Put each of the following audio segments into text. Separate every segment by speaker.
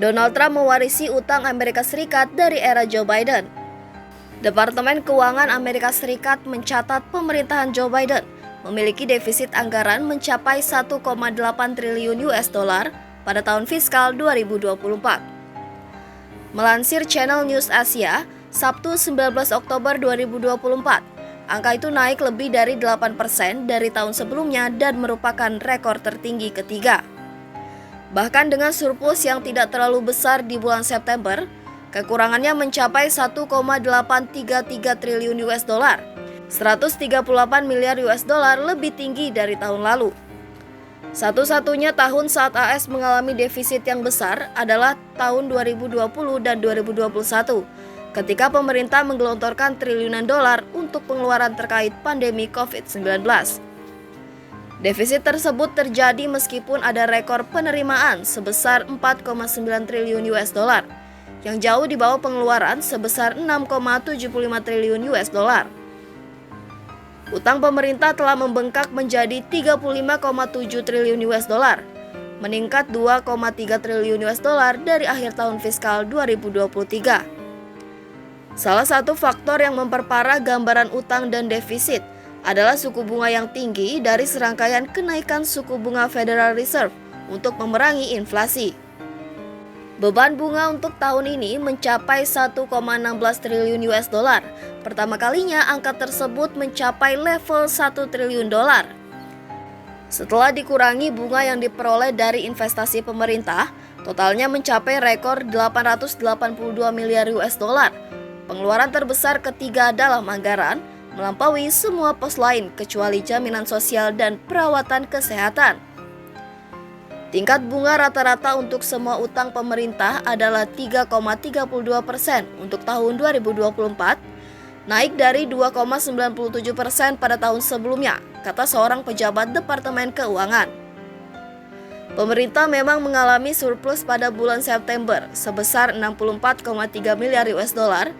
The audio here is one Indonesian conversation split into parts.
Speaker 1: Donald Trump mewarisi utang Amerika Serikat dari era Joe Biden. Departemen Keuangan Amerika Serikat mencatat pemerintahan Joe Biden memiliki defisit anggaran mencapai 1,8 triliun US dollar pada tahun fiskal 2024. Melansir Channel News Asia, Sabtu 19 Oktober 2024, angka itu naik lebih dari 8% dari tahun sebelumnya dan merupakan rekor tertinggi ketiga. Bahkan dengan surplus yang tidak terlalu besar di bulan September, kekurangannya mencapai 1,833 triliun US dollar, 138 miliar US dollar lebih tinggi dari tahun lalu. Satu-satunya tahun saat AS mengalami defisit yang besar adalah tahun 2020 dan 2021, ketika pemerintah menggelontorkan triliunan dolar untuk pengeluaran terkait pandemi COVID-19. Defisit tersebut terjadi meskipun ada rekor penerimaan sebesar 4,9 triliun US dollar, yang jauh di bawah pengeluaran sebesar 6,75 triliun US dollar. Utang pemerintah telah membengkak menjadi 35,7 triliun US dollar, meningkat 2,3 triliun US dollar dari akhir tahun fiskal 2023. Salah satu faktor yang memperparah gambaran utang dan defisit adalah suku bunga yang tinggi dari serangkaian kenaikan suku bunga Federal Reserve untuk memerangi inflasi. Beban bunga untuk tahun ini mencapai 1,16 triliun US dollar. Pertama kalinya angka tersebut mencapai level 1 triliun dolar. Setelah dikurangi bunga yang diperoleh dari investasi pemerintah, totalnya mencapai rekor 882 miliar US dollar. Pengeluaran terbesar ketiga dalam anggaran, melampaui semua pos lain kecuali jaminan sosial dan perawatan kesehatan. Tingkat bunga rata-rata untuk semua utang pemerintah adalah 3,32% untuk tahun 2024, naik dari 2,97% pada tahun sebelumnya, kata seorang pejabat Departemen Keuangan. Pemerintah memang mengalami surplus pada bulan September sebesar 64,3 miliar US dollar,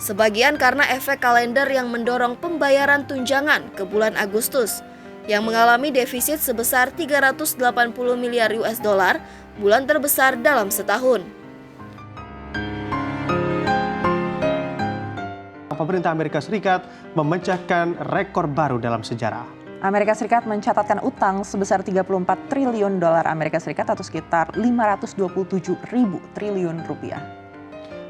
Speaker 1: sebagian karena efek kalender yang mendorong pembayaran tunjangan ke bulan Agustus, yang mengalami defisit sebesar 380 miliar US dollar, bulan terbesar dalam setahun.
Speaker 2: Pemerintah Amerika Serikat memecahkan rekor baru dalam sejarah.
Speaker 3: Amerika Serikat mencatatkan utang sebesar 34 triliun dolar Amerika Serikat atau sekitar 527 ribu triliun rupiah.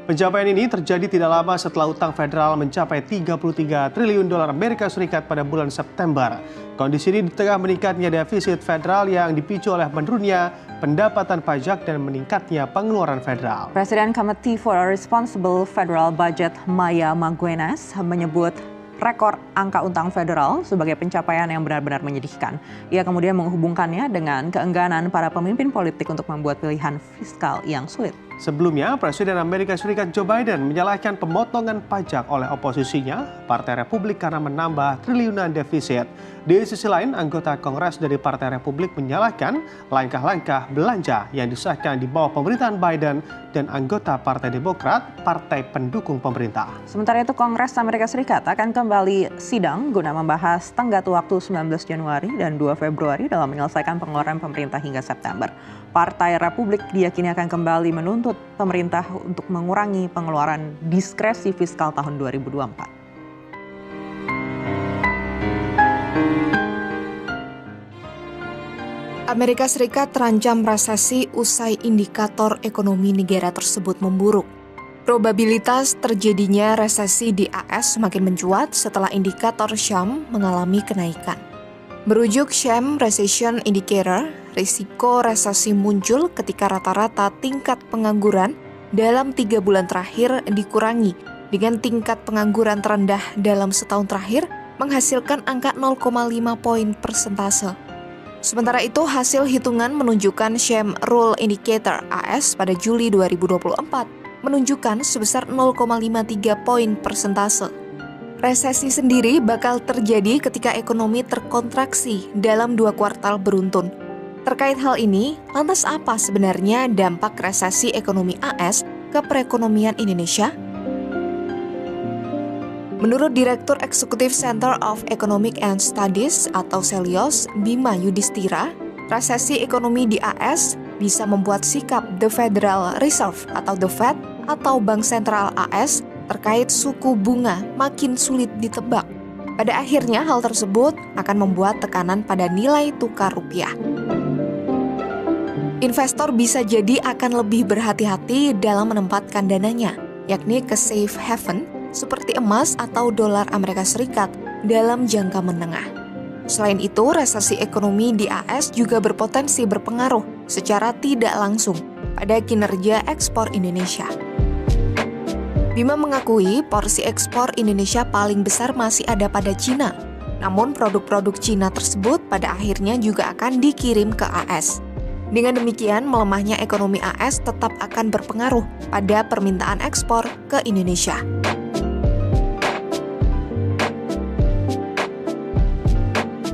Speaker 2: Pencapaian ini terjadi tidak lama setelah utang federal mencapai 33 triliun dolar Amerika Serikat pada bulan September. Kondisi ini di tengah meningkatnya defisit federal yang dipicu oleh menurunnya pendapatan pajak dan meningkatnya pengeluaran federal.
Speaker 3: Presiden Committee for a Responsible Federal Budget Maya Maguenas menyebut rekor angka utang federal sebagai pencapaian yang benar-benar menyedihkan. Ia kemudian menghubungkannya dengan keengganan para pemimpin politik untuk membuat pilihan fiskal yang sulit.
Speaker 2: Sebelumnya, Presiden Amerika Serikat Joe Biden menyalahkan pemotongan pajak oleh oposisinya, Partai Republik, karena menambah triliunan defisit. Di sisi lain, anggota Kongres dari Partai Republik menyalahkan langkah-langkah belanja yang disahkan di bawah pemerintahan Biden dan anggota Partai Demokrat, partai pendukung pemerintah.
Speaker 3: Sementara itu, Kongres Amerika Serikat akan kembali sidang guna membahas tenggat waktu 19 Januari dan 2 Februari dalam menyelesaikan pengeluaran pemerintah hingga September. Partai Republik diyakini akan kembali menuntut pemerintah untuk mengurangi pengeluaran diskresi fiskal tahun 2024.
Speaker 4: Amerika Serikat terancam resesi usai indikator ekonomi negara tersebut memburuk. Probabilitas terjadinya resesi di AS semakin mencuat setelah indikator SHAM mengalami kenaikan. Merujuk SHAM Recession Indicator, risiko resesi muncul ketika rata-rata tingkat pengangguran dalam 3 bulan terakhir dikurangi dengan tingkat pengangguran terendah dalam setahun terakhir menghasilkan angka 0,5 poin persentase. Sementara itu, hasil hitungan menunjukkan SHAM Rule Indicator AS pada Juli 2024 menunjukkan sebesar 0,53 poin persentase. Resesi sendiri bakal terjadi ketika ekonomi terkontraksi dalam 2 kuartal beruntun. Terkait hal ini, lantas apa sebenarnya dampak resesi ekonomi AS ke perekonomian Indonesia? Menurut Direktur Eksekutif Center of Economic and Studies atau CELIOS, Bima Yudhistira, resesi ekonomi di AS bisa membuat sikap The Federal Reserve atau The Fed atau Bank Sentral AS terkait suku bunga makin sulit ditebak. Pada akhirnya hal tersebut akan membuat tekanan pada nilai tukar rupiah. Investor bisa jadi akan lebih berhati-hati dalam menempatkan dananya, yakni ke safe haven seperti emas atau dolar Amerika Serikat dalam jangka menengah. Selain itu, resesi ekonomi di AS juga berpotensi berpengaruh secara tidak langsung pada kinerja ekspor Indonesia. Bima mengakui porsi ekspor Indonesia paling besar masih ada pada Cina. Namun produk-produk Cina tersebut pada akhirnya juga akan dikirim ke AS. Dengan demikian, melemahnya ekonomi AS tetap akan berpengaruh pada permintaan ekspor ke Indonesia.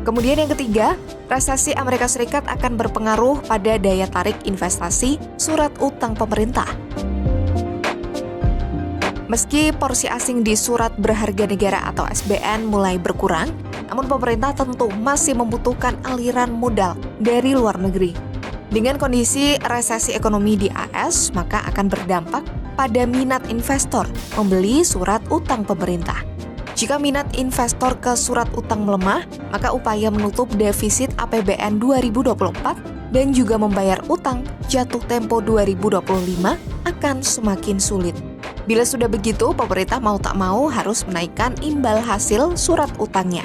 Speaker 4: Kemudian yang ketiga, resesi Amerika Serikat akan berpengaruh pada daya tarik investasi surat utang pemerintah. Meski porsi asing di surat berharga negara atau SBN mulai berkurang, namun pemerintah tentu masih membutuhkan aliran modal dari luar negeri. Dengan kondisi resesi ekonomi di AS, maka akan berdampak pada minat investor membeli surat utang pemerintah. Jika minat investor ke surat utang melemah, maka upaya menutup defisit APBN 2024 dan juga membayar utang jatuh tempo 2025 akan semakin sulit. Bila sudah begitu, pemerintah mau tak mau harus menaikkan imbal hasil surat utangnya.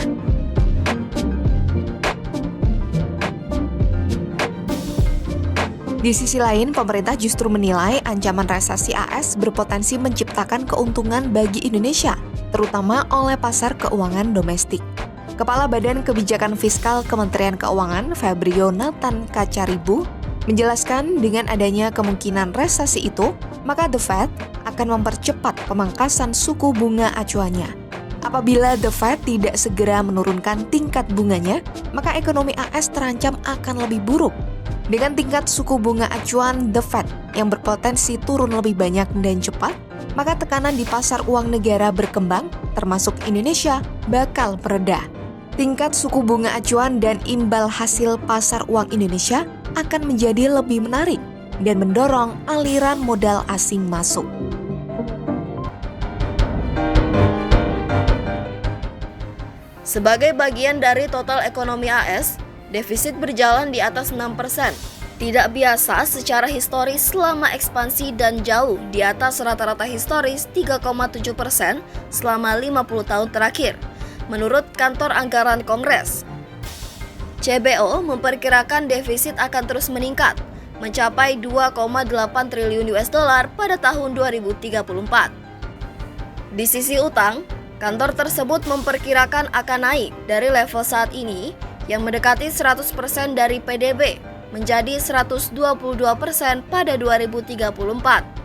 Speaker 4: Di sisi lain, pemerintah justru menilai ancaman resesi AS berpotensi menciptakan keuntungan bagi Indonesia, terutama oleh pasar keuangan domestik. Kepala Badan Kebijakan Fiskal Kementerian Keuangan, Febrio Nathan Kacaribu, menjelaskan dengan adanya kemungkinan resesi itu, maka The Fed akan mempercepat pemangkasan suku bunga acuannya. Apabila The Fed tidak segera menurunkan tingkat bunganya, maka ekonomi AS terancam akan lebih buruk. Dengan tingkat suku bunga acuan The Fed yang berpotensi turun lebih banyak dan cepat, maka tekanan di pasar uang negara berkembang, termasuk Indonesia, bakal mereda. Tingkat suku bunga acuan dan imbal hasil pasar uang Indonesia akan menjadi lebih menarik dan mendorong aliran modal asing masuk.
Speaker 1: Sebagai bagian dari total ekonomi AS, defisit berjalan di atas 6%. Tidak biasa secara historis selama ekspansi dan jauh di atas rata-rata historis 3,7% selama 50 tahun terakhir, menurut Kantor Anggaran Kongres. CBO memperkirakan defisit akan terus meningkat, mencapai 2,8 triliun US dollar pada tahun 2034. Di sisi utang, kantor tersebut memperkirakan akan naik dari level saat ini yang mendekati 100% dari PDB menjadi 122% pada 2034.